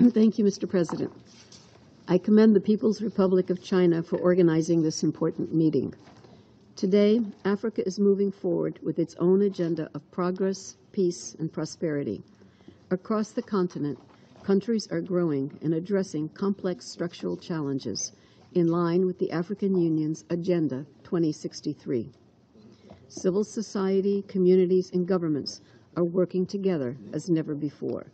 Thank you, Mr. President. I commend the People's Republic of China for organizing this important meeting. Today, Africa is moving forward with its own agenda of progress, peace, and prosperity. Across the continent, countries are growing and addressing complex structural challenges in line with the African Union's Agenda 2063. Civil society, communities, and governments are working together as never before.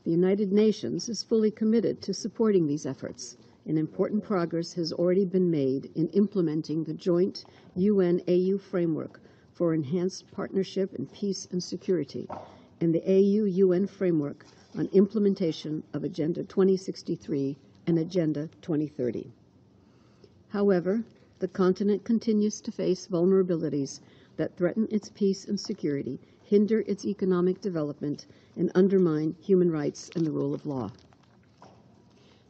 The United Nations is fully committed to supporting these efforts, and important progress has already been made in implementing the joint UN-AU framework for enhanced partnership in peace and security, and the AU-UN framework on implementation of Agenda 2063 and Agenda 2030. However, the continent continues to face vulnerabilities that threaten its peace and security, hinder its economic development, and undermine human rights and the rule of law.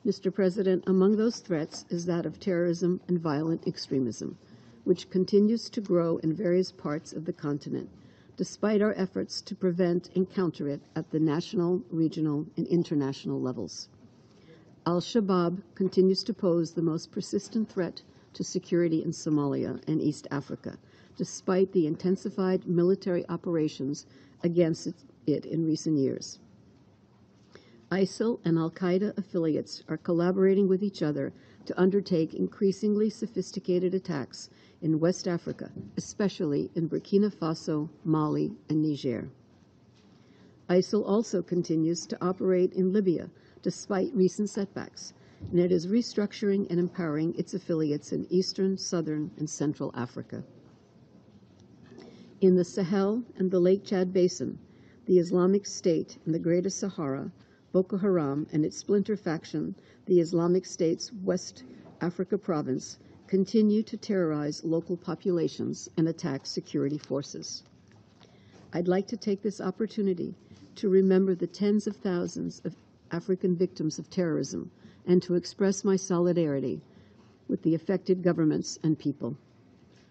Mr. President, among those threats is that of terrorism and violent extremism, which continues to grow in various parts of the continent, despite our efforts to prevent and counter it at the national, regional, and international levels. Al-Shabaab continues to pose the most persistent threat to security in Somalia and East Africa, despite the intensified military operations against it in recent years. ISIL and al-Qaeda affiliates are collaborating with each other to undertake increasingly sophisticated attacks in West Africa, especially in Burkina Faso, Mali, and Niger. ISIL also continues to operate in Libya despite recent setbacks, and it is restructuring and empowering its affiliates in Eastern, Southern, and Central Africa. In the Sahel and the Lake Chad Basin, the Islamic State in the Greater Sahara, Boko Haram, and its splinter faction, the Islamic State's West Africa province, continue to terrorize local populations and attack security forces. I'd like to take this opportunity to remember the tens of thousands of African victims of terrorism and to express my solidarity with the affected governments and people.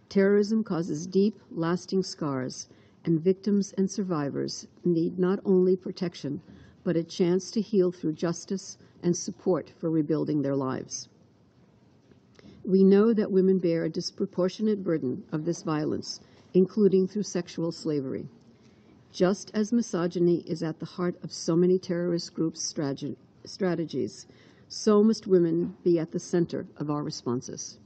Terrorism causes deep, lasting scars, and victims and survivors need not only protection, but a chance to heal through justice and support for rebuilding their lives. We know that women bear a disproportionate burden of this violence, including through sexual slavery. Just as misogyny is at the heart of so many terrorist groups' strategies, so must women be at the center of our responses.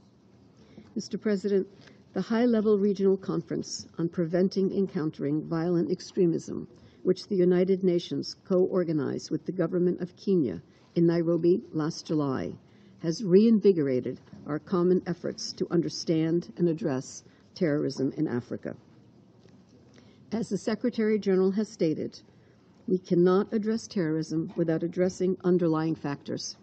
Mr. President, the High-Level Regional Conference on Preventing and Countering Violent Extremism, which the United Nations co-organized with the government of Kenya in Nairobi last July, has reinvigorated our common efforts to understand and address terrorism in Africa. As the Secretary General has stated, we cannot address terrorism without addressing underlying factors.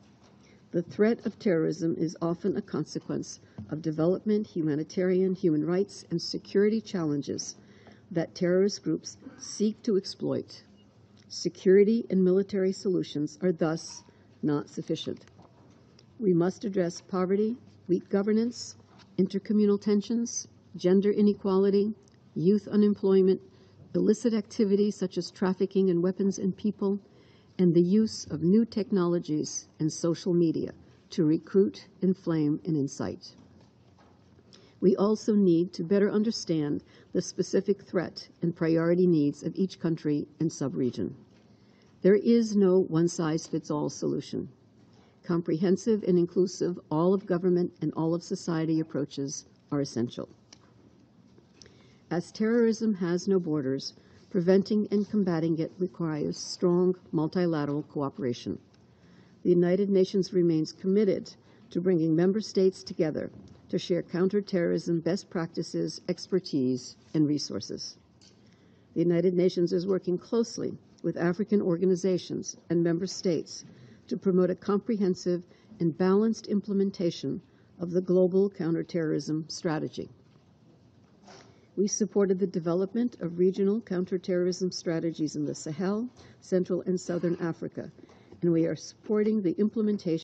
The threat of terrorism is often a consequence of development, humanitarian, human rights, and security challenges that terrorist groups seek to exploit. Security and military solutions are thus not sufficient. We must address poverty, weak governance, intercommunal tensions, gender inequality, youth unemployment, illicit activities such as trafficking in weapons and people, and the use of new technologies and social media to recruit, inflame, and incite. We also need to better understand the specific threat and priority needs of each country and sub-region. There is no one-size-fits-all solution. Comprehensive and inclusive all-of-government and all-of-society approaches are essential. As terrorism has no borders, preventing and combating it requires strong multilateral cooperation. The United Nations remains committed to bringing member states together to share counterterrorism best practices, expertise, and resources. The United Nations is working closely with African organizations and member states to promote a comprehensive and balanced implementation of the global counterterrorism strategy. We supported the development of regional counterterrorism strategies in the Sahel, Central and Southern Africa, and we are supporting the implementation